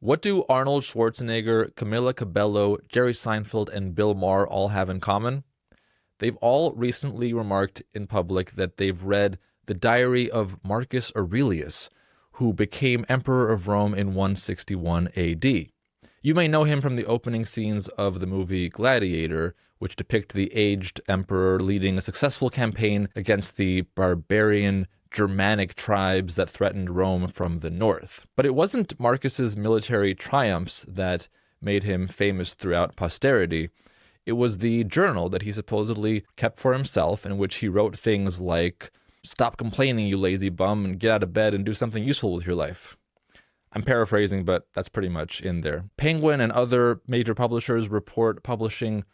What do Arnold Schwarzenegger, Camila Cabello, Jerry Seinfeld, and Bill Maher all have in common? They've all recently remarked in public that they've read the diary of Marcus Aurelius, who became Emperor of Rome in 161 AD. You may know him from the opening scenes of the movie Gladiator, which depict the aged emperor leading a successful campaign against the barbarian Germanic tribes that threatened Rome from the north. But it wasn't Marcus's military triumphs that made him famous throughout posterity. It was the journal that he supposedly kept for himself, in which he wrote things like, "Stop complaining, you lazy bum, and get out of bed and do something useful with your life." I'm paraphrasing, but that's pretty much in there. Penguin and other major publishers report publishing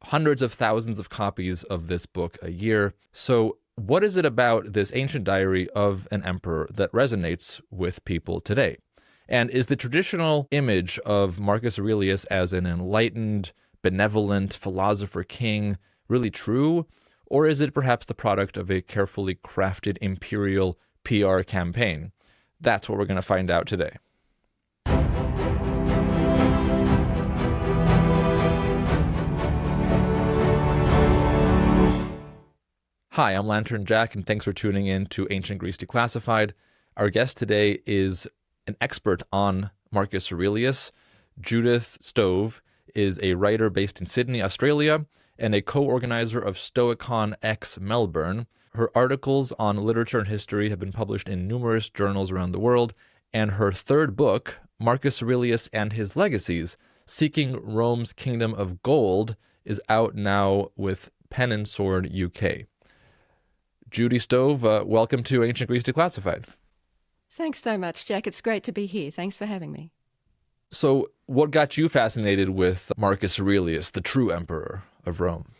hundreds of thousands of copies of this book a year. So what is it about this ancient diary of an emperor that resonates with people today? And is the traditional image of Marcus Aurelius as an enlightened, benevolent philosopher king really true? Or is it perhaps the product of a carefully crafted imperial PR campaign? That's what we're going to find out today. Hi, I'm Lantern Jack, and thanks for tuning in to Ancient Greece Declassified. Our guest today is an expert on Marcus Aurelius. Judith Stove is a writer based in Sydney, Australia, and a co-organizer of Stoicon X Melbourne. Her articles on literature and history have been published in numerous journals around the world, and her third book, Marcus Aurelius and His Legacies, Seeking Rome's Kingdom of Gold, is out now with Pen and Sword UK. Judy Stove, welcome to Ancient Greece Declassified. Thanks so much, Jack. It's great to be here. Thanks for having me. So what got you fascinated with Marcus Aurelius, the true emperor of Rome?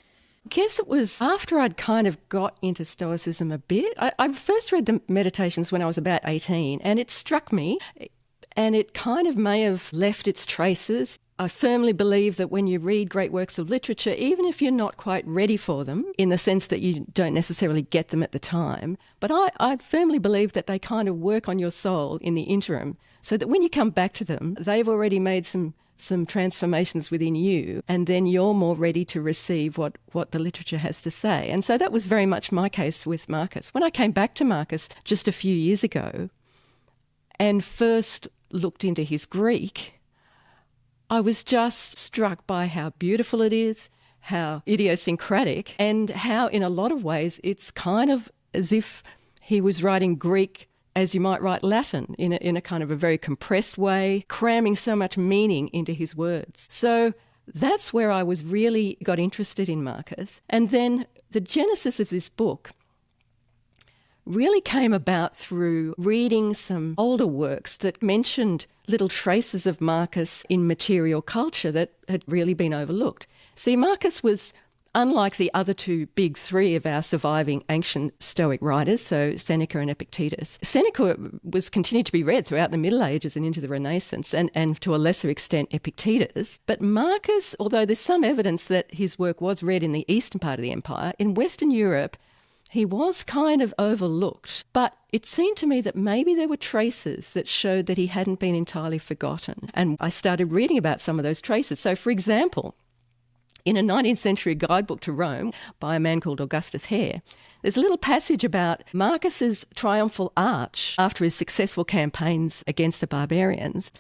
I guess it was after I'd kind of got into Stoicism a bit. I first read the Meditations when I was about 18, and it struck me, and it kind of may have left its traces. I firmly believe that when you read great works of literature, even if you're not quite ready for them, in the sense that you don't necessarily get them at the time, but I firmly believe that they kind of work on your soul in the interim, so that when you come back to them, they've already made some transformations within you, and then you're more ready to receive what the literature has to say. And so that was very much my case with Marcus. When I came back to Marcus just a few years ago and first looked into his Greek, I was just struck by how beautiful it is, how idiosyncratic, and how in a lot of ways it's kind of as if he was writing Greek as you might write Latin, in a kind of a very compressed way, cramming so much meaning into his words. So that's where I was really got interested in Marcus. And then the genesis of this book really came about through reading some older works that mentioned little traces of Marcus in material culture that had really been overlooked. See, Marcus was unlike the other two big three of our surviving ancient Stoic writers, so Seneca and Epictetus. Seneca was continued to be read throughout the Middle Ages and into the Renaissance, and to a lesser extent Epictetus. But Marcus, although there's some evidence that his work was read in the eastern part of the empire, in Western Europe he was kind of overlooked. But it seemed to me that maybe there were traces that showed that he hadn't been entirely forgotten. And I started reading about some of those traces. So, for example, in a 19th century guidebook to Rome by a man called Augustus Hare, there's a little passage about Marcus's triumphal arch after his successful campaigns against the barbarians.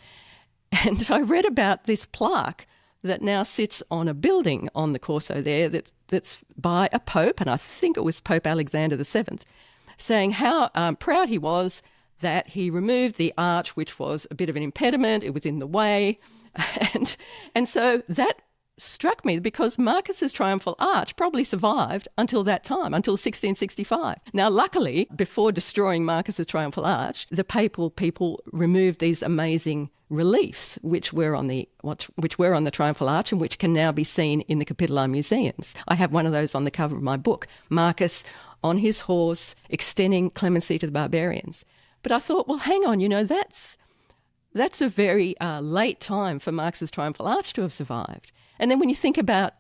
And I read about this plaque that now sits on a building on the Corso there that's by a pope, and I think it was Pope Alexander VII, saying how proud he was that he removed the arch, which was a bit of an impediment, it was in the way. And so that struck me because Marcus's triumphal arch probably survived until that time, until 1665. Now, luckily, before destroying Marcus's triumphal arch, the papal people removed these amazing reliefs which were on the triumphal arch and which can now be seen in the Capitoline museums. I have one of those on the cover of my book, Marcus on his horse extending clemency to the barbarians. But I thought, well, hang on, that's a very late time for Marcus's triumphal arch to have survived. And then when you think about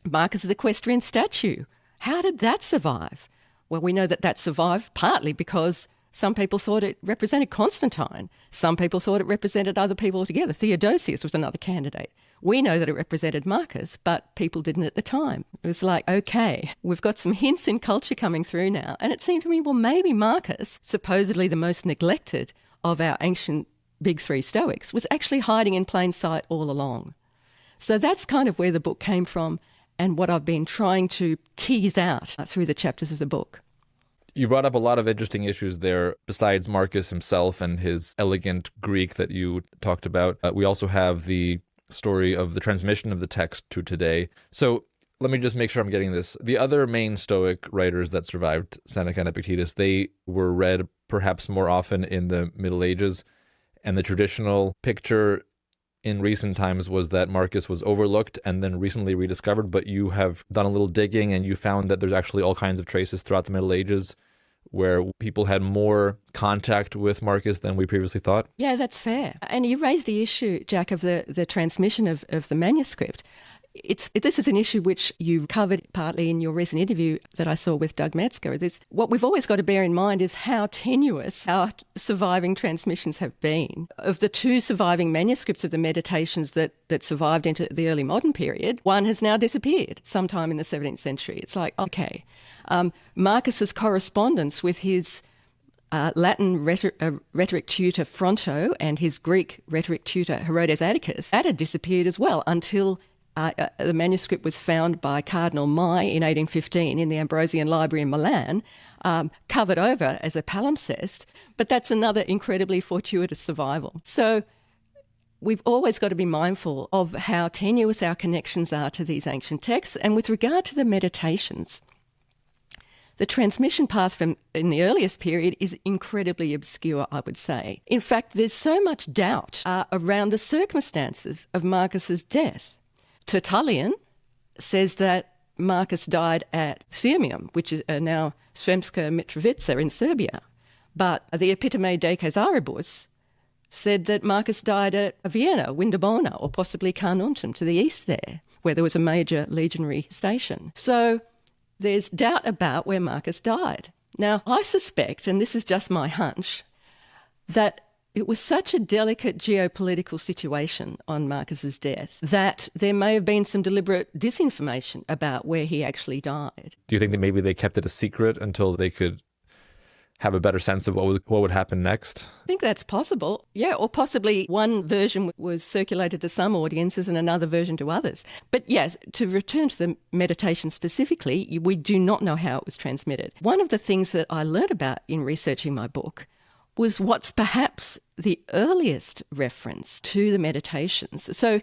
Marcus's equestrian statue, how did that survive? Well, we know that survived partly because Some people thought it represented Constantine. Some people thought it represented other people altogether. Theodosius was another candidate. We know that it represented Marcus, but people didn't at the time. It was like, okay, we've got some hints in culture coming through now. And it seemed to me, well, maybe Marcus, supposedly the most neglected of our ancient big three Stoics, was actually hiding in plain sight all along. So that's kind of where the book came from and what I've been trying to tease out through the chapters of the book. You brought up a lot of interesting issues there, besides Marcus himself and his elegant Greek that you talked about. We also have the story of the transmission of the text to today. So let me just make sure I'm getting this. The other main Stoic writers that survived, Seneca and Epictetus, they were read perhaps more often in the Middle Ages. And the traditional picture in recent times was that Marcus was overlooked and then recently rediscovered, but you have done a little digging and you found that there's actually all kinds of traces throughout the Middle Ages where people had more contact with Marcus than we previously thought. Yeah, that's fair. And you raised the issue, Jack, of the transmission of the manuscript. This is an issue which you covered partly in your recent interview that I saw with Doug Metzger. What we've always got to bear in mind is how tenuous our surviving transmissions have been. Of the two surviving manuscripts of the Meditations that survived into the early modern period, one has now disappeared sometime in the 17th century. It's like, okay, Marcus's correspondence with his Latin rhetoric tutor Fronto and his Greek rhetoric tutor Herodes Atticus, that had disappeared as well until the manuscript was found by Cardinal Mai in 1815 in the Ambrosian Library in Milan, covered over as a palimpsest, but that's another incredibly fortuitous survival. So we've always got to be mindful of how tenuous our connections are to these ancient texts. And with regard to the Meditations, the transmission path from in the earliest period is incredibly obscure, I would say. In fact, there's so much doubt around the circumstances of Marcus's death. Tertullian says that Marcus died at Sirmium, which is now Sremska Mitrovica in Serbia. But the Epitome de Caesaribus said that Marcus died at Vienna, Windobona, or possibly Carnuntum to the east there, where there was a major legionary station. So there's doubt about where Marcus died. Now, I suspect, and this is just my hunch, that it was such a delicate geopolitical situation on Marcus's death that there may have been some deliberate disinformation about where he actually died. Do you think that maybe they kept it a secret until they could have a better sense of what would happen next? I think that's possible. Yeah, or possibly one version was circulated to some audiences and another version to others. But yes, to return to the meditation specifically, we do not know how it was transmitted. One of the things that I learned about in researching my book was what's perhaps the earliest reference to the Meditations. So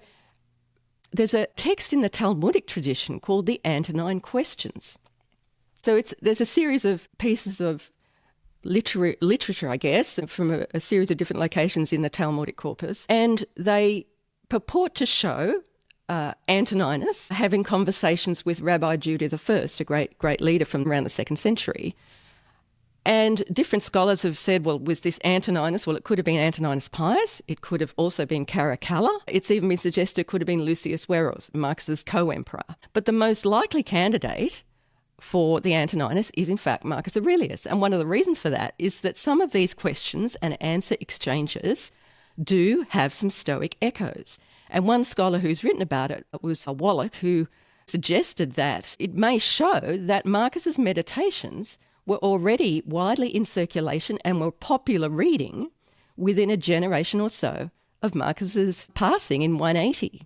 there's a text in the Talmudic tradition called the Antonine Questions. So there's a series of pieces of literature, I guess, from a series of different locations in the Talmudic corpus, and they purport to show Antoninus having conversations with Rabbi Judah I, a great leader from around the 2nd century. And different scholars have said, well, was this Antoninus? Well, it could have been Antoninus Pius. It could have also been Caracalla. It's even been suggested it could have been Lucius Verus, Marcus's co-emperor. But the most likely candidate for the Antoninus is, in fact, Marcus Aurelius. And one of the reasons for that is that some of these questions and answer exchanges do have some Stoic echoes. And one scholar who's written about it was Wallach, who suggested that it may show that Marcus's meditations were already widely in circulation and were popular reading within a generation or so of Marcus's passing in 180.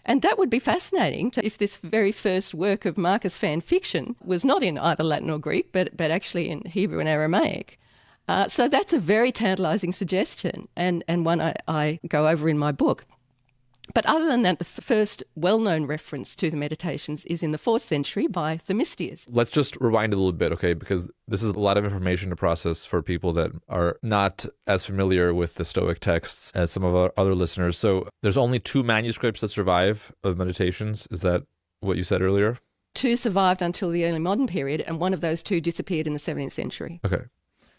And that would be fascinating if this very first work of Marcus fan fiction was not in either Latin or Greek, but actually in Hebrew and Aramaic. So that's a very tantalising suggestion and one I go over in my book. But other than that, the first well-known reference to the Meditations is in the 4th century by Themistius. Let's just rewind a little bit, okay, because this is a lot of information to process for people that are not as familiar with the Stoic texts as some of our other listeners. So there's only 2 manuscripts that survive of Meditations. Is that what you said earlier? 2 survived until the early modern period, and one of those 2 disappeared in the 17th century. Okay.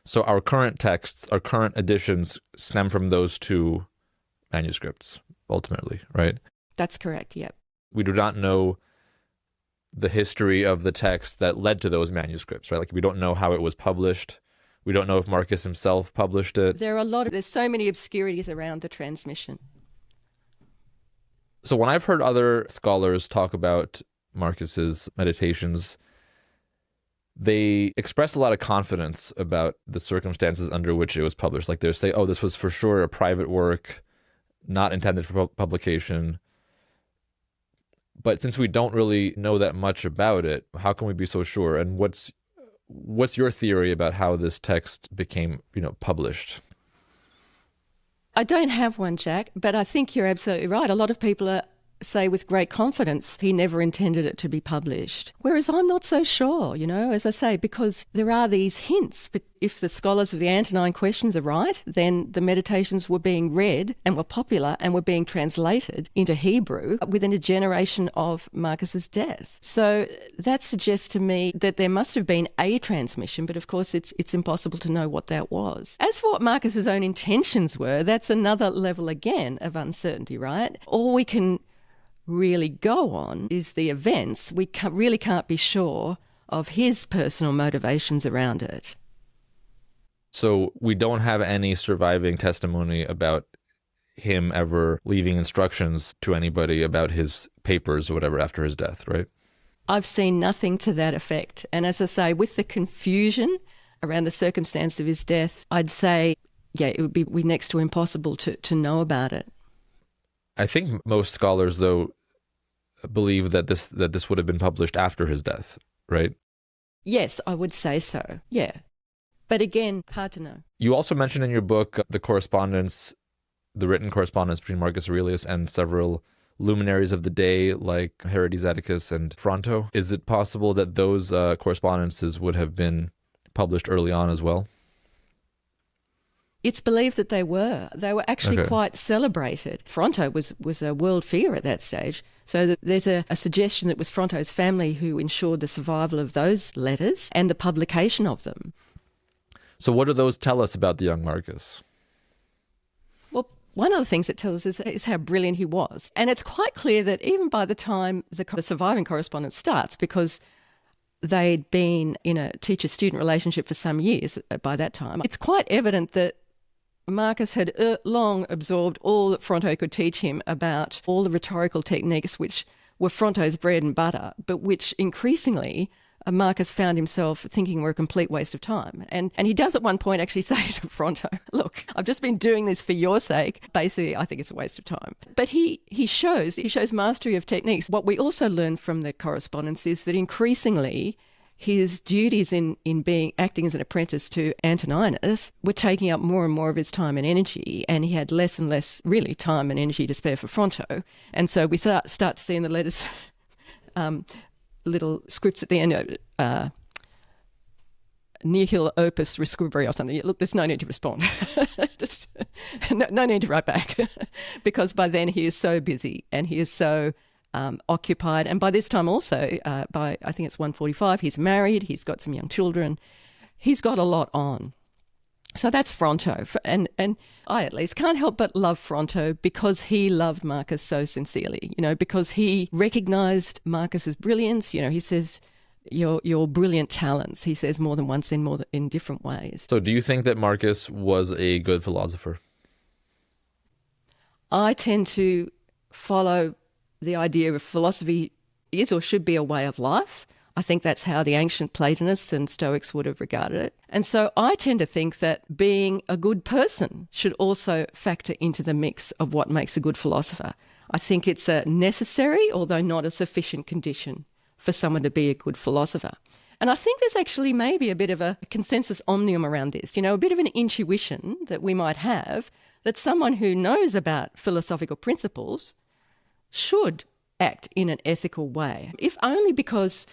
So our current texts, our current editions stem from those 2 manuscripts, ultimately, right? That's correct, yep. We do not know the history of the text that led to those manuscripts, right? Like, we don't know how it was published. We don't know if Marcus himself published it. There's so many obscurities around the transmission. So when I've heard other scholars talk about Marcus's meditations, they express a lot of confidence about the circumstances under which it was published. Like they'll say, oh, this was for sure a private work, not intended for publication. But since we don't really know that much about it, how can we be so sure? And what's your theory about how this text became, published? I don't have one, Jack, but I think you're absolutely right. A lot of people say with great confidence he never intended it to be published. Whereas I'm not so sure, as I say, because there are these hints. But if the scholars of the Antonine questions are right, then the meditations were being read and were popular and were being translated into Hebrew within a generation of Marcus's death. So that suggests to me that there must have been a transmission, but of course it's impossible to know what that was. As for what Marcus's own intentions were, that's another level again of uncertainty, right? All we can really go on is the events. We really can't be sure of his personal motivations around it. So we don't have any surviving testimony about him ever leaving instructions to anybody about his papers or whatever after his death, right? I've seen nothing to that effect. And as I say, with the confusion around the circumstance of his death, I'd say, it would be next to impossible to know about it. I think most scholars, though, believe that this would have been published after his death, right? Yes, I would say so, yeah. But again, hard to know. You also mentioned in your book the written correspondence between Marcus Aurelius and several luminaries of the day like Herodes Atticus and Fronto. Is it possible that those correspondences would have been published early on as well? It's believed that they were. They were actually quite celebrated. Fronto was a world figure at that stage. So there's a suggestion that it was Fronto's family who ensured the survival of those letters and the publication of them. So what do those tell us about the young Marcus? Well, one of the things it tells us is how brilliant he was. And it's quite clear that even by the time the surviving correspondence starts, because they'd been in a teacher-student relationship for some years by that time, it's quite evident that Marcus had long absorbed all that Fronto could teach him about all the rhetorical techniques which were Fronto's bread and butter, but which increasingly Marcus found himself thinking were a complete waste of time. And he does at one point actually say to Fronto, look, I've just been doing this for your sake. Basically, I think it's a waste of time. But he shows mastery of techniques. What we also learn from the correspondence is that increasingly his duties in acting as an apprentice to Antoninus were taking up more and more of his time and energy, and he had less and less really time and energy to spare for Fronto. And so we start to see in the letters little scripts at the end, nihil opus rescribere or something. Look, there's no need to respond. Just, no need to write back because by then he is so busy and he is so occupied. And by this time also, by I think it's 145, he's married, he's got some young children. He's got a lot on. So that's Fronto. And I at least can't help but love Fronto because he loved Marcus so sincerely, because he recognised Marcus's brilliance. He says, your brilliant talents, he says more than once in different ways. So do you think that Marcus was a good philosopher? I tend to follow the idea of philosophy is or should be a way of life. I think that's how the ancient Platonists and Stoics would have regarded it. And so I tend to think that being a good person should also factor into the mix of what makes a good philosopher. I think it's a necessary, although not a sufficient condition for someone to be a good philosopher. And I think there's actually maybe a bit of a consensus omnium around this, a bit of an intuition that we might have that someone who knows about philosophical principles should act in an ethical way, if only because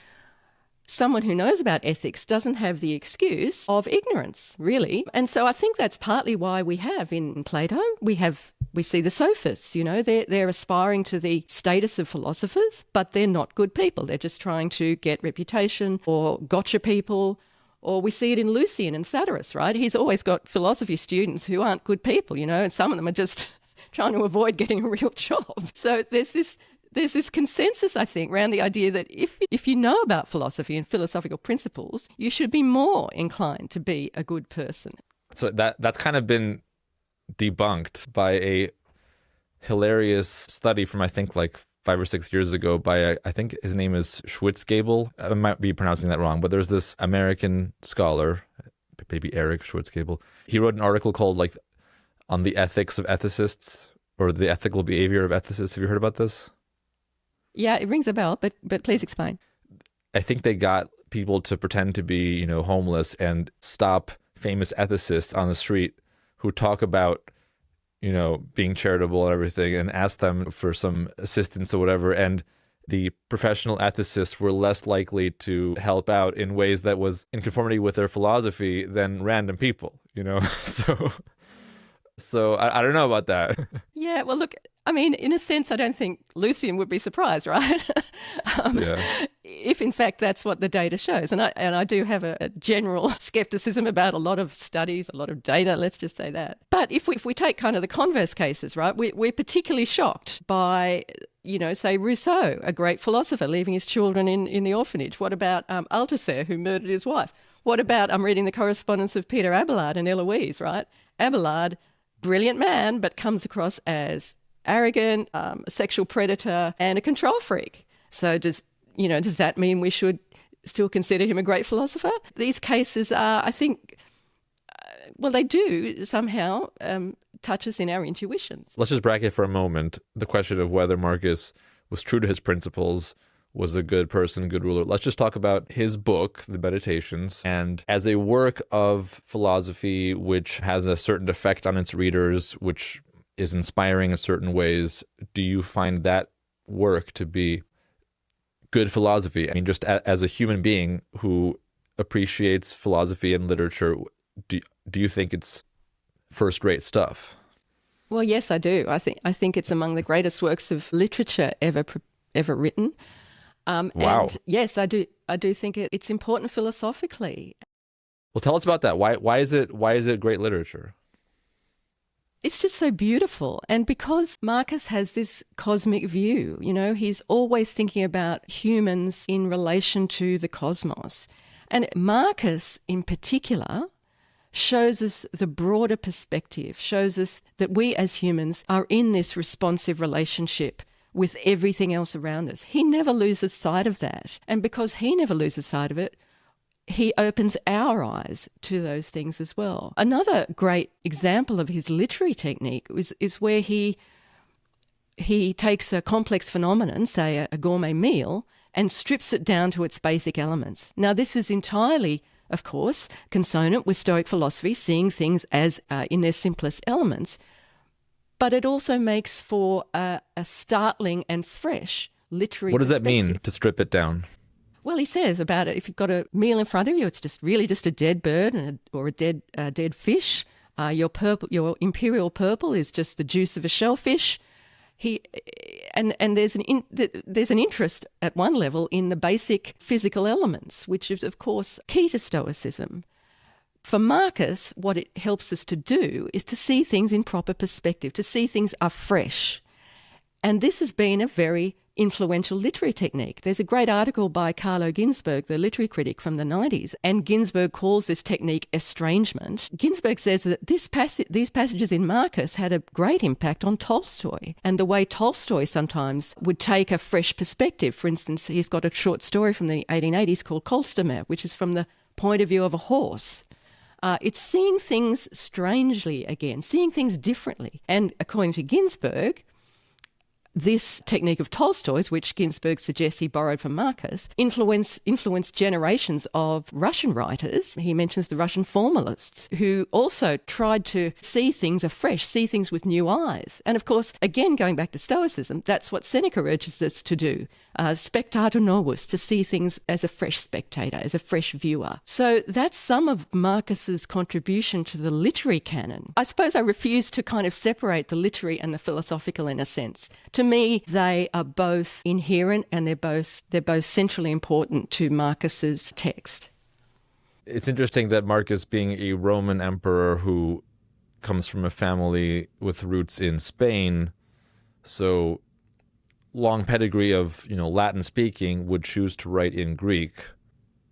someone who knows about ethics doesn't have the excuse of ignorance, really. And so I think that's partly why we have in Plato, we see the sophists, they're aspiring to the status of philosophers, but they're not good people. They're just trying to get reputation or gotcha people. Or we see it in Lucian and Satyrus, right? He's always got philosophy students who aren't good people, and some of them are just trying to avoid getting a real job. So there's this there's this consensus, I think, around the idea that if you know about philosophy and philosophical principles, you should be more inclined to be a good person. So that's kind of been debunked by a hilarious study from, I think, like 5 or 6 years ago by, I think his name is Schwitzgebel. I might be pronouncing that wrong, but there's this American scholar, maybe Eric Schwitzgebel. He wrote an article called like on the ethics of ethicists, or the ethical behavior of ethicists. Have you heard about this? Yeah, it rings a bell, but please explain. I think they got people to pretend to be, homeless and stop famous ethicists on the street who talk about, being charitable and everything, and ask them for some assistance or whatever. And the professional ethicists were less likely to help out in ways that was in conformity with their philosophy than random people, So I don't know about that. Yeah, well, look, I mean, in a sense, I don't think Lucian would be surprised, right? Yeah. If in fact that's what the data shows. And I do have a general skepticism about a lot of studies, a lot of data, let's just say that. But if we take kind of the converse cases, right, we're particularly shocked by, say Rousseau, a great philosopher, leaving his children in the orphanage. What about Althusser, who murdered his wife? What about, I'm reading the correspondence of Peter Abelard and Eloise, right? Abelard, brilliant man, but comes across as arrogant, a sexual predator, and a control freak. So does that mean we should still consider him a great philosopher? These cases are, I think, they do somehow touch us in our intuitions. Let's just bracket for a moment the question of whether Marcus was true to his principles, was a good person, good ruler. Let's just talk about his book, The Meditations, and as a work of philosophy which has a certain effect on its readers, which is inspiring in certain ways, do you find that work to be good philosophy? I mean, just as a human being who appreciates philosophy and literature, do you think it's first-rate stuff? Well, yes, I do. I think it's among the greatest works of literature ever written. Wow. And yes, I do think it's important philosophically. Well, tell us about that. Why is it great literature? It's just so beautiful. And because Marcus has this cosmic view, he's always thinking about humans in relation to the cosmos. And Marcus in particular shows us the broader perspective, shows us that we as humans are in this responsive relationship with everything else around us. He never loses sight of that. And because he never loses sight of it, he opens our eyes to those things as well. Another great example of his literary technique is where he takes a complex phenomenon, say a gourmet meal, and strips it down to its basic elements. Now, this is entirely, of course, consonant with Stoic philosophy, seeing things as in their simplest elements, but it also makes for a startling and fresh literary What does that perspective. mean, to strip it down? Well, he says about it, if you've got a meal in front of you, it's just a dead bird or a dead fish. Your imperial purple is just the juice of a shellfish. And there's an interest at one level in the basic physical elements, which is of course key to Stoicism. For Marcus, what it helps us to do is to see things in proper perspective, to see things afresh. And this has been a very influential literary technique. There's a great article by Carlo Ginzburg, the literary critic from the 90s, and Ginzburg calls this technique estrangement. Ginzburg says that these passages in Marcus had a great impact on Tolstoy, and the way Tolstoy sometimes would take a fresh perspective. For instance, he's got a short story from the 1880s called Kolstomer, which is from the point of view of a horse. It's seeing things strangely again, seeing things differently. And according to Ginzburg, this technique of Tolstoy's, which Ginzburg suggests he borrowed from Marcus, influenced generations of Russian writers. He mentions the Russian formalists who also tried to see things afresh, see things with new eyes. And of course, again, going back to Stoicism, that's what Seneca urges us to do. Spectator novus, to see things as a fresh spectator, as a fresh viewer. So that's some of Marcus's contribution to the literary canon. I suppose I refuse to kind of separate the literary and the philosophical in a sense. To me, they are both inherent and they're both centrally important to Marcus's text. It's interesting that Marcus, being a Roman emperor who comes from a family with roots in Spain, so long pedigree of, Latin speaking would choose to write in Greek,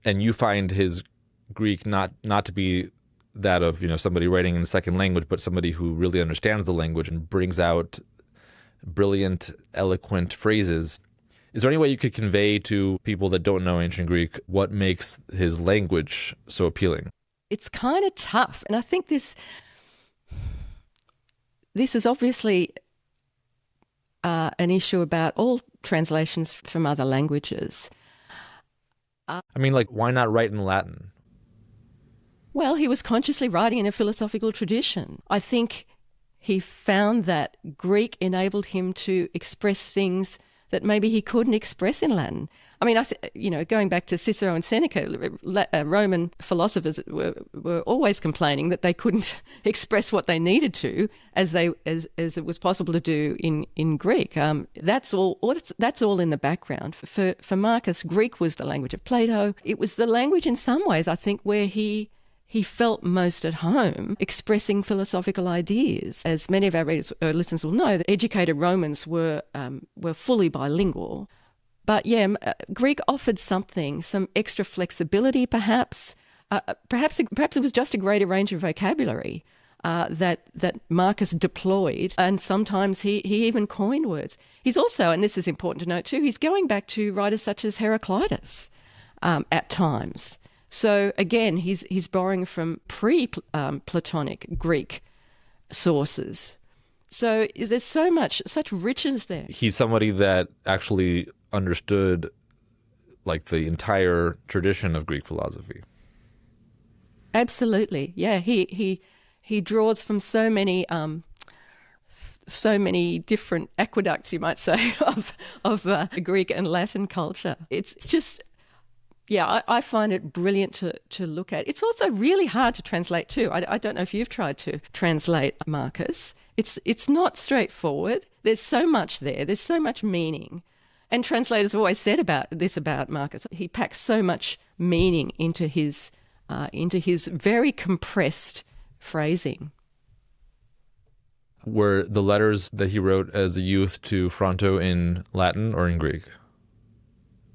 and you find his Greek not to be that of, somebody writing in a second language, but somebody who really understands the language and brings out brilliant, eloquent phrases. Is there any way you could convey to people that don't know ancient Greek what makes his language so appealing? It's kind of tough. And I think this is obviously an issue about all translations from other languages. Why not write in Latin? Well, he was consciously writing in a philosophical tradition. I think he found that Greek enabled him to express things that maybe he couldn't express in Latin. Going back to Cicero and Seneca, Roman philosophers were always complaining that they couldn't express what they needed to as it was possible to do in Greek. That's all in the background. For Marcus, Greek was the language of Plato. It was the language in some ways, I think, where he felt most at home expressing philosophical ideas. As many of our listeners will know, the educated Romans were fully bilingual. But Greek offered some extra flexibility perhaps. Perhaps it was just a greater range of vocabulary that Marcus deployed, and sometimes he even coined words. He's also, and this is important to note too, he's going back to writers such as Heraclitus at times. So again, he's borrowing from pre-Platonic Greek sources. So there's such richness there. He's somebody that actually understood the entire tradition of Greek philosophy. Absolutely, yeah. He draws from so many different aqueducts, you might say, of Greek and Latin culture. It's just. Yeah, I find it brilliant to look at. It's also really hard to translate too. I don't know if you've tried to translate Marcus. It's not straightforward. There's so much there. There's so much meaning. And translators have always said about Marcus. He packs so much meaning into his very compressed phrasing. Were the letters that he wrote as a youth to Fronto in Latin or in Greek?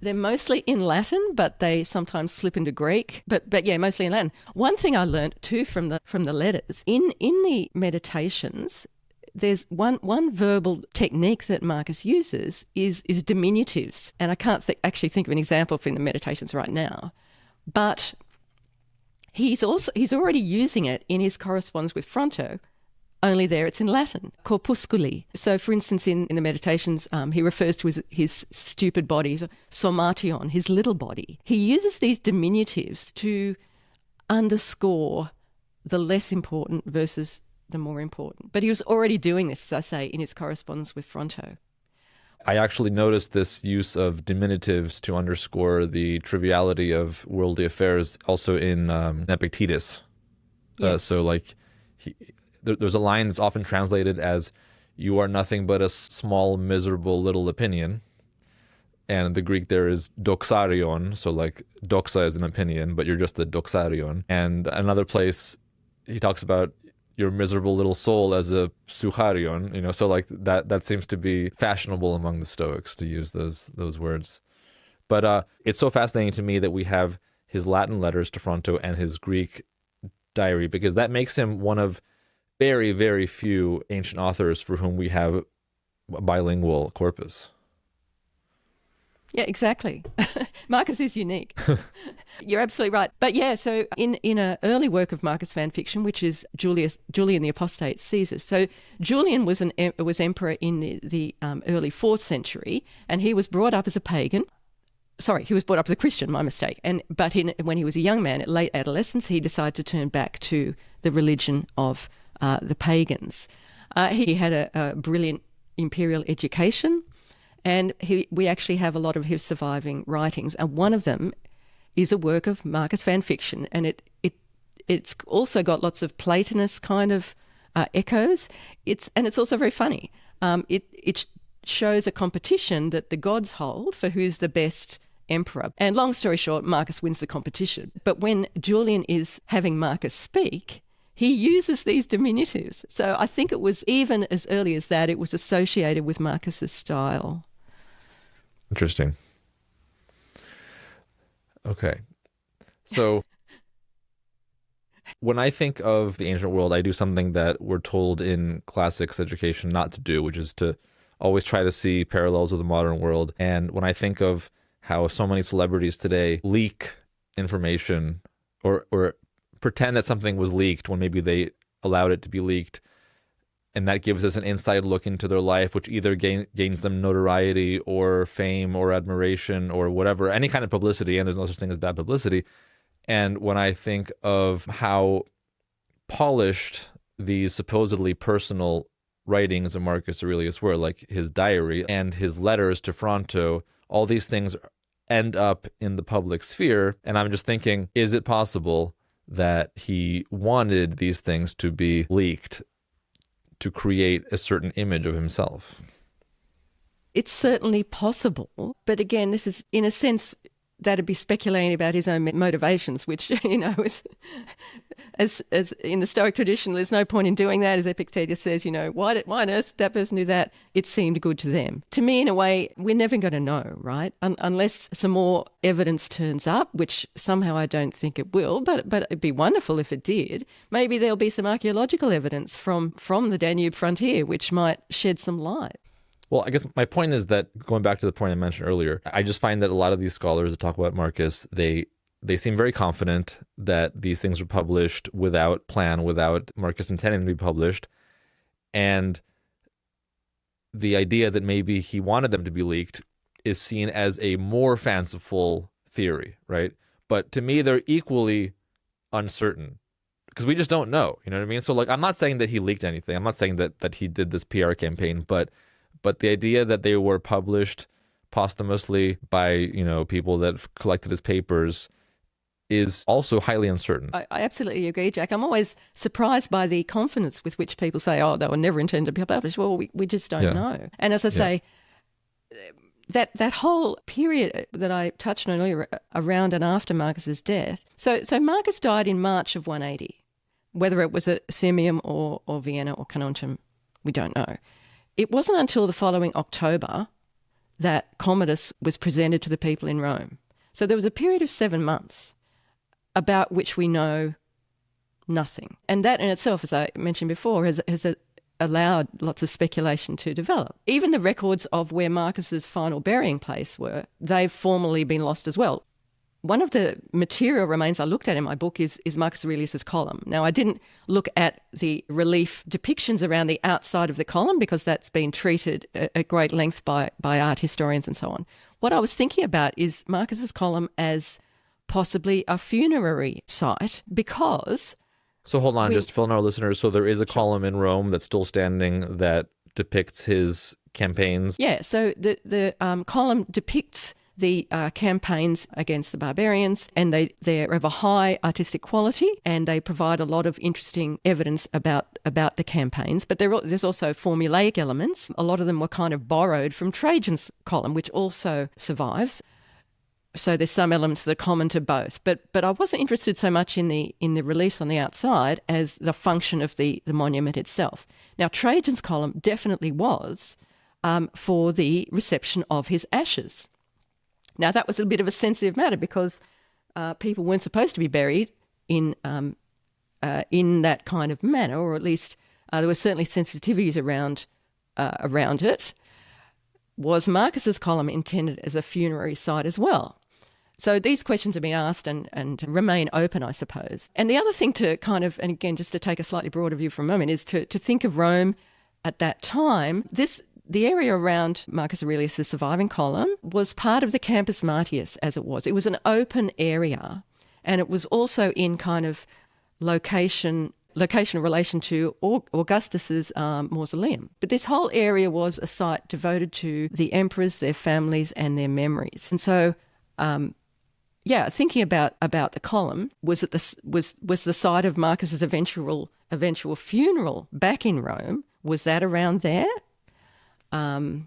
They're mostly in Latin, but they sometimes slip into Greek. But yeah, mostly in Latin. One thing I learnt too from the letters, in the meditations, there's one verbal technique that Marcus uses is diminutives. And I can't actually think of an example from the meditations right now. But he's already using it in his correspondence with Fronto. Only there it's in Latin, corpusculi. So, for instance, in the meditations, he refers to his stupid body, somation, his little body. He uses these diminutives to underscore the less important versus the more important. But he was already doing this, as I say, in his correspondence with Fronto. I actually noticed this use of diminutives to underscore the triviality of worldly affairs also in Epictetus. Yes. There's a line that's often translated as, "You are nothing but a small, miserable little opinion." And the Greek there is doxarion. So doxa is an opinion, but you're just the doxarion. And another place he talks about your miserable little soul as a psucharion. That seems to be fashionable among the Stoics to use those words. But it's so fascinating to me that we have his Latin letters to Fronto and his Greek diary, because that makes him one of very, very few ancient authors for whom we have a bilingual corpus. Yeah, exactly. Marcus is unique. You're absolutely right. But yeah, so in an early work of Marcus fan fiction, which is Julian the Apostate Caesar. So Julian was emperor in the early 4th century, and he was brought up as a pagan. Sorry, he was brought up as a Christian, my mistake. But when he was a young man, at late adolescence, he decided to turn back to the religion of the pagans. He had a brilliant imperial education, and we actually have a lot of his surviving writings. And one of them is a work of Marcus fan fiction, and it's also got lots of Platonist kind of echoes. It's also very funny. It shows a competition that the gods hold for who's the best emperor. And long story short, Marcus wins the competition. But when Julian is having Marcus speak, he uses these diminutives. So I think it was even as early as that, it was associated with Marcus's style. Interesting. Okay. So when I think of the ancient world, I do something that we're told in classics education not to do, which is to always try to see parallels with the modern world. And when I think of how so many celebrities today leak information or pretend that something was leaked when maybe they allowed it to be leaked, and that gives us an inside look into their life, which either gains them notoriety or fame or admiration or whatever, any kind of publicity, and there's no such thing as bad publicity. And when I think of how polished these supposedly personal writings of Marcus Aurelius were, like his diary and his letters to Fronto, all these things end up in the public sphere. And I'm just thinking, is it possible that he wanted these things to be leaked to create a certain image of himself? It's certainly possible. But again, this is, in a sense, that'd be speculating about his own motivations, which, as in the Stoic tradition, there's no point in doing that. As Epictetus says, why on earth did that person do that? It seemed good to them. To me, in a way, we're never going to know, right? Unless some more evidence turns up, which somehow I don't think it will, but it'd be wonderful if it did. Maybe there'll be some archaeological evidence from the Danube frontier, which might shed some light. Well, I guess my point is that, going back to the point I mentioned earlier, I just find that a lot of these scholars that talk about Marcus, they seem very confident that these things were published without plan, without Marcus intending to be published. And the idea that maybe he wanted them to be leaked is seen as a more fanciful theory, right? But to me, they're equally uncertain because we just don't know, you know what I mean? So, like, I'm not saying that he leaked anything. I'm not saying that he did this PR campaign, but the idea that they were published posthumously by, people that collected his papers is also highly uncertain. I absolutely agree, Jack. I'm always surprised by the confidence with which people say, oh, they were never intended to be published. Well, we just don't know. And as I say, that whole period that I touched on earlier, around and after Marcus's death. So Marcus died in March of 180. Whether it was at Sirmium or Vienna or Carnuntum, we don't know. It wasn't until the following October that Commodus was presented to the people in Rome. So there was a period of 7 months about which we know nothing. And that in itself, as I mentioned before, has allowed lots of speculation to develop. Even the records of where Marcus's final burying place were, they've formally been lost as well. One of the material remains I looked at in my book is Marcus Aurelius's column. Now, I didn't look at the relief depictions around the outside of the column because that's been treated at great length by art historians and so on. What I was thinking about is Marcus's column as possibly a funerary site because... So hold on, just to fill in our listeners. So there is a column in Rome that's still standing that depicts his campaigns? Yeah, so the column depicts the campaigns against the barbarians, and they're of a high artistic quality, and they provide a lot of interesting evidence about the campaigns. But there's also formulaic elements. A lot of them were kind of borrowed from Trajan's column, which also survives. So there's some elements that are common to both. But I wasn't interested so much in the reliefs on the outside as the function of the monument itself. Now, Trajan's column definitely was for the reception of his ashes. Now, that was a bit of a sensitive matter because people weren't supposed to be buried in that kind of manner, or at least there were certainly sensitivities around it. Was Marcus's column intended as a funerary site as well? So these questions have been asked and remain open, I suppose. And the other thing to kind of, and again, just to take a slightly broader view for a moment, is to think of Rome at that time. The area around Marcus Aurelius' surviving column was part of the Campus Martius, as it was. It was an open area, and it was also in kind of location in relation to Augustus's mausoleum. But this whole area was a site devoted to the emperors, their families, and their memories. And so, thinking about the column, was the site of Marcus's eventual funeral back in Rome? Was that around there? And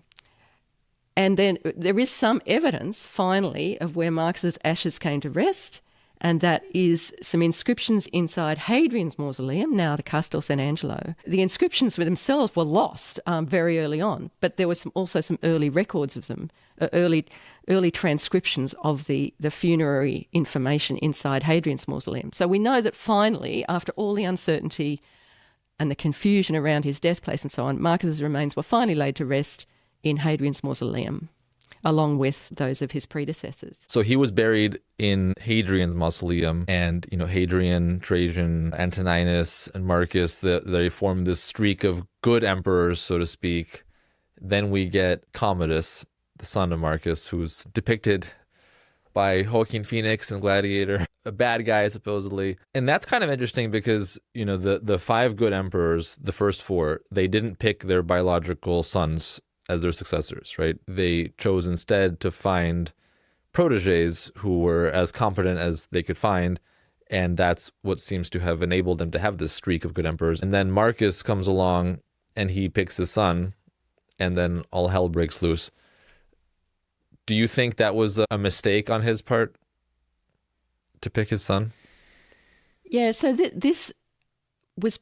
then there is some evidence, finally, of where Marcus's ashes came to rest, and that is some inscriptions inside Hadrian's mausoleum, now the Castel San Angelo. The inscriptions for themselves were lost very early on, but there was also some early records of them, early transcriptions of the funerary information inside Hadrian's mausoleum. So we know that finally, after all the uncertainty and the confusion around his death place and so on, Marcus's remains were finally laid to rest in Hadrian's mausoleum, along with those of his predecessors. So he was buried in Hadrian's mausoleum, and Hadrian, Trajan, Antoninus, and Marcus, they formed this streak of good emperors, so to speak. Then we get Commodus, the son of Marcus, who's depicted by Joaquin Phoenix in Gladiator, a bad guy supposedly. And that's kind of interesting because, the five good emperors, the first four, they didn't pick their biological sons as their successors, right? They chose instead to find proteges who were as competent as they could find, and that's what seems to have enabled them to have this streak of good emperors. And then Marcus comes along and he picks his son, and then all hell breaks loose. Do you think that was a mistake on his part to pick his son? Yeah, so this was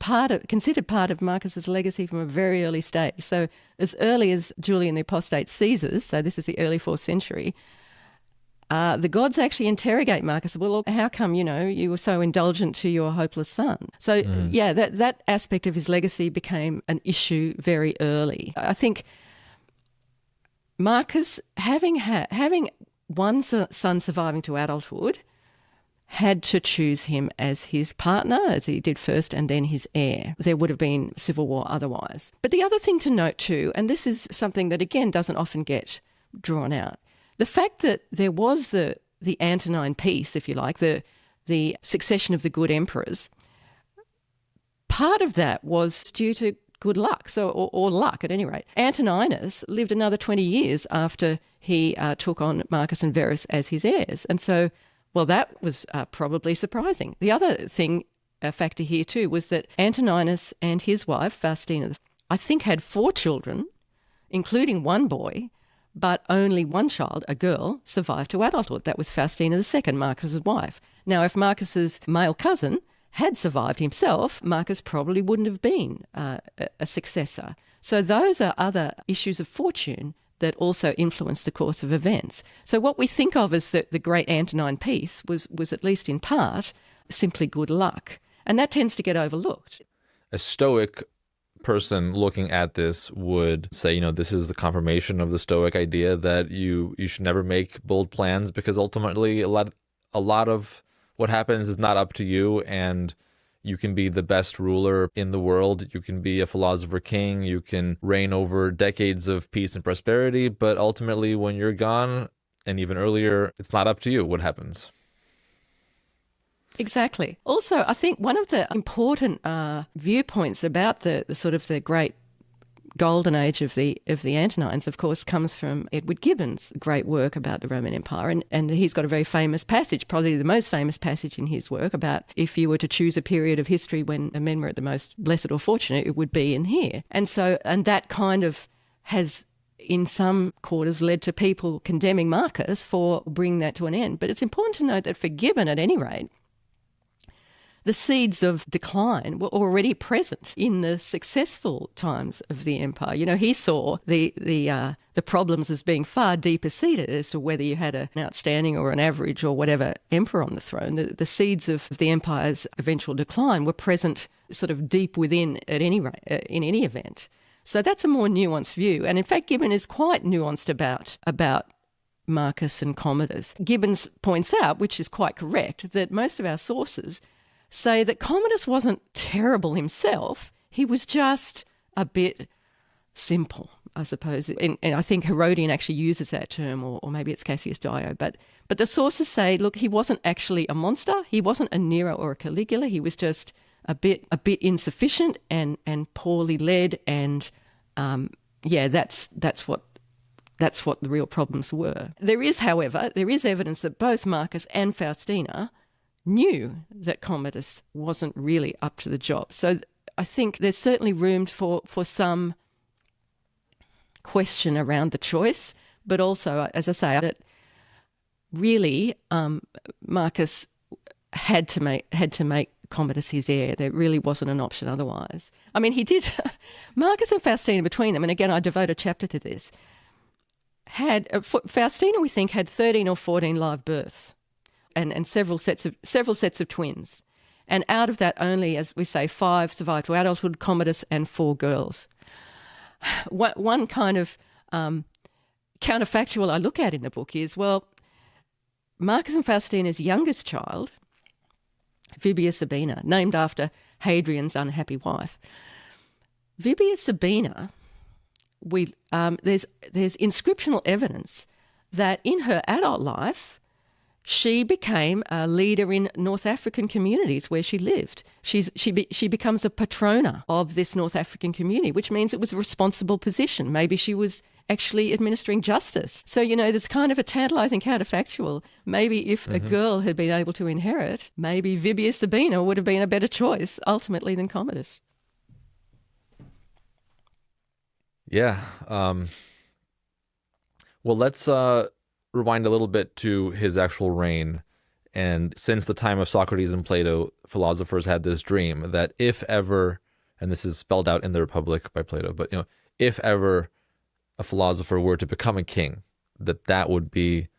considered part of Marcus's legacy from a very early stage. So as early as Julian the Apostate Caesar's, so this is the early 4th century, the gods actually interrogate Marcus. Well, how come, you were so indulgent to your hopeless son? So, that aspect of his legacy became an issue very early. I think Marcus, having one son surviving to adulthood, had to choose him as his partner, as he did first, and then his heir. There would have been civil war otherwise. But the other thing to note too, and this is something that again doesn't often get drawn out, the fact that there was the Antonine peace, if you like, the succession of the good emperors, part of that was due to good luck, or luck at any rate. Antoninus lived another 20 years after he took on Marcus and Verus as his heirs. And so, well, that was probably surprising. The other thing, a factor here too, was that Antoninus and his wife, Faustina, I think had 4 children, including one boy, but only one child, a girl, survived to adulthood. That was Faustina II, Marcus's wife. Now, if Marcus's male cousin had survived himself, Marcus probably wouldn't have been a successor. So those are other issues of fortune that also influenced the course of events. So what we think of as the great Antonine peace was at least in part simply good luck. And that tends to get overlooked. A Stoic person looking at this would say, this is the confirmation of the Stoic idea that you should never make bold plans, because ultimately a lot of what happens is not up to you, and you can be the best ruler in the world. You can be a philosopher king. You can reign over decades of peace and prosperity. But ultimately, when you're gone, and even earlier, it's not up to you what happens. Exactly. Also, I think one of the important viewpoints about the sort of the great golden age of the Antonines, of course, comes from Edward Gibbon's great work about the Roman Empire. And he's got a very famous passage, probably the most famous passage in his work, about if you were to choose a period of history when men were at the most blessed or fortunate, it would be in here. And that kind of has, in some quarters, led to people condemning Marcus for bringing that to an end. But it's important to note that for Gibbon, at any rate, the seeds of decline were already present in the successful times of the empire. He saw the problems as being far deeper seated as to whether you had an outstanding or an average or whatever emperor on the throne. The seeds of the empire's eventual decline were present sort of deep within at any rate, in any event. So that's a more nuanced view. And in fact, Gibbon is quite nuanced about Marcus and Commodus. Gibbon points out, which is quite correct, that most of our sources say that Commodus wasn't terrible himself. He was just a bit simple, I suppose. And I think Herodian actually uses that term, or maybe it's Cassius Dio. But the sources say, look, he wasn't actually a monster. He wasn't a Nero or a Caligula. He was just a bit insufficient and poorly led. And that's what the real problems were. There is evidence that both Marcus and Faustina knew that Commodus wasn't really up to the job. So I think there's certainly room for some question around the choice, but also, as I say, that really Marcus had to make Commodus his heir. There really wasn't an option otherwise. I mean, he did. Marcus and Faustina between them, and again, I devote a chapter to this. Faustina, we think, had 13 or 14 live births, and several sets of twins, and out of that, only, as we say, 5 survived to adulthood. Commodus and 4 girls. One kind of counterfactual I look at in the book is, well, Marcus and Faustina's youngest child, Vibia Sabina, named after Hadrian's unhappy wife. Vibia Sabina, there's inscriptional evidence that in her adult life, she became a leader in North African communities where she lived. She becomes a patrona of this North African community, which means it was a responsible position. Maybe she was actually administering justice. So, there's kind of a tantalising counterfactual. Maybe if a girl had been able to inherit, maybe Vibia Sabina would have been a better choice ultimately than Commodus. Yeah. Well, let's rewind a little bit to his actual reign. And since the time of Socrates and Plato, philosophers had this dream that if ever, and this is spelled out in the Republic by Plato, but if ever a philosopher were to become a king, that would be,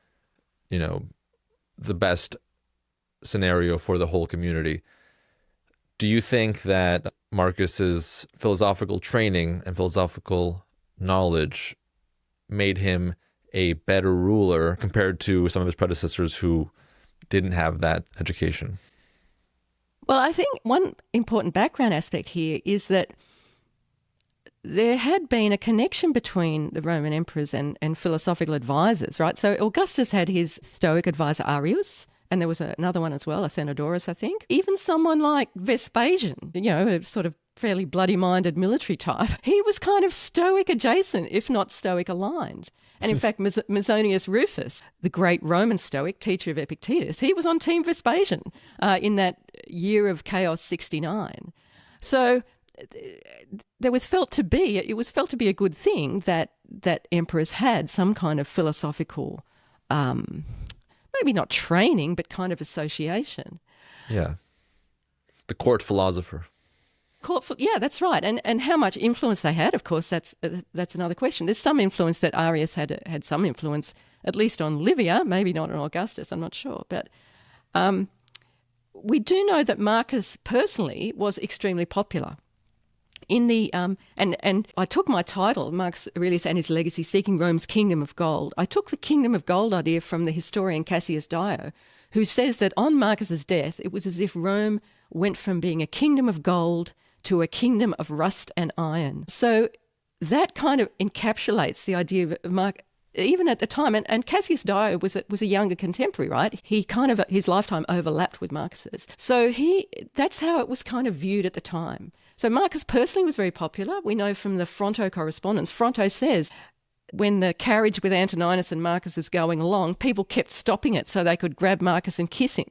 the best scenario for the whole community. Do you think that Marcus's philosophical training and philosophical knowledge made him a better ruler compared to some of his predecessors who didn't have that education? Well, I think one important background aspect here is that there had been a connection between the Roman emperors and philosophical advisors, right? So Augustus had his Stoic advisor Arius, and there was another one as well, Athenodorus, I think. Even someone like Vespasian, a sort of fairly bloody-minded military type, he was kind of Stoic adjacent, if not Stoic aligned. And in fact, Musonius Rufus, the great Roman Stoic, teacher of Epictetus, he was on Team Vespasian in that year of Chaos 69. So it was felt to be a good thing that emperors had some kind of philosophical, maybe not training, but kind of association. Yeah. The court philosopher. Yeah, that's right. And how much influence they had, of course, that's another question. There's some influence that Arius had some influence, at least on Livia, maybe not on Augustus, I'm not sure. But we do know that Marcus personally was extremely popular. In the and I took my title, Marcus Aurelius and His Legacy, Seeking Rome's Kingdom of Gold. I took the Kingdom of Gold idea from the historian Cassius Dio, who says that on Marcus's death, it was as if Rome went from being a kingdom of gold to a kingdom of rust and iron. So that kind of encapsulates the idea of Marcus, even at the time. And Cassius Dio was a younger contemporary, right? He kind of, his lifetime overlapped with Marcus's. So that's how it was kind of viewed at the time. So Marcus personally was very popular. We know from the Fronto correspondence, Fronto says, when the carriage with Antoninus and Marcus is going along, people kept stopping it so they could grab Marcus and kiss him.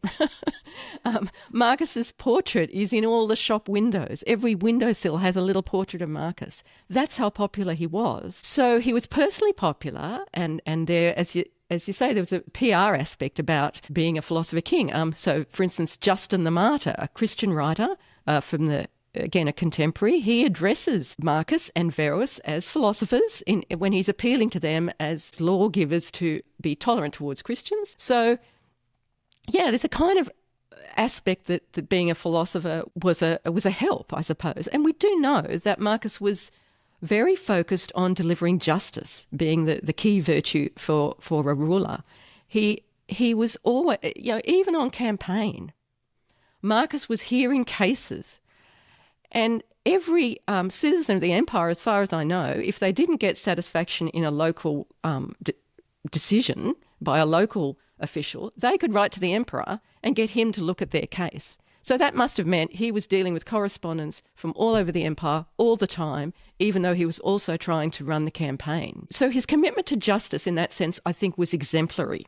Marcus's portrait is in all the shop windows. Every windowsill has a little portrait of Marcus. That's how popular he was. So he was personally popular, and there, as you say, there was a PR aspect about being a philosopher king. So, for instance, Justin the Martyr, a Christian writer again, a contemporary, he addresses Marcus and Verus as philosophers when he's appealing to them as lawgivers to be tolerant towards Christians. So, yeah, there's a kind of aspect that being a philosopher was a help, I suppose. And we do know that Marcus was very focused on delivering justice, being the key virtue for a ruler. He was always, even on campaign, Marcus was hearing cases. And every citizen of the empire, as far as I know, if they didn't get satisfaction in a local decision by a local official, they could write to the emperor and get him to look at their case. So that must have meant he was dealing with correspondence from all over the empire all the time, even though he was also trying to run the campaign. So his commitment to justice in that sense, I think, was exemplary.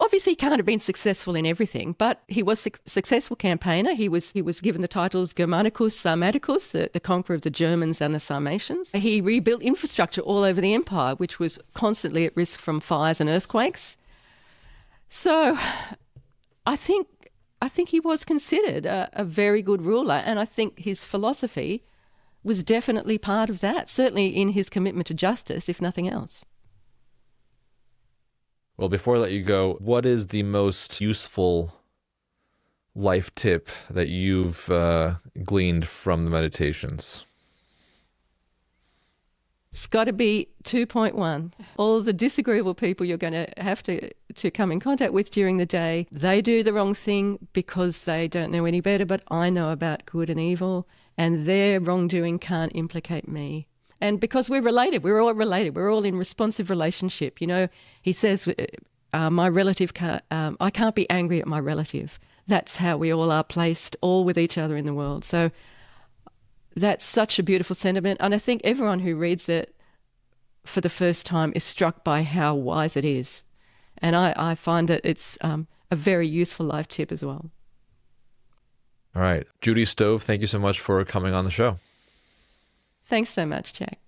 Obviously, he can't have been successful in everything, but he was a successful campaigner. He was given the titles Germanicus, Sarmaticus, the conqueror of the Germans and the Sarmatians. He rebuilt infrastructure all over the empire, which was constantly at risk from fires and earthquakes. So I think he was considered a very good ruler, and I think his philosophy was definitely part of that, certainly in his commitment to justice, if nothing else. Well, before I let you go, what is the most useful life tip that you've gleaned from the meditations? It's got to be 2.1. All the disagreeable people you're going to have to come in contact with during the day, they do the wrong thing because they don't know any better, but I know about good and evil, and their wrongdoing can't implicate me. And because we're related, we're all related, we're all in responsive relationship. You know, he says, my relative, I can't be angry at my relative. That's how we all are placed, all with each other in the world. So that's such a beautiful sentiment. And I think everyone who reads it for the first time is struck by how wise it is. And I find that it's a very useful life tip as well. All right. Judith Stove, thank you so much for coming on the show. Thanks so much, Jack.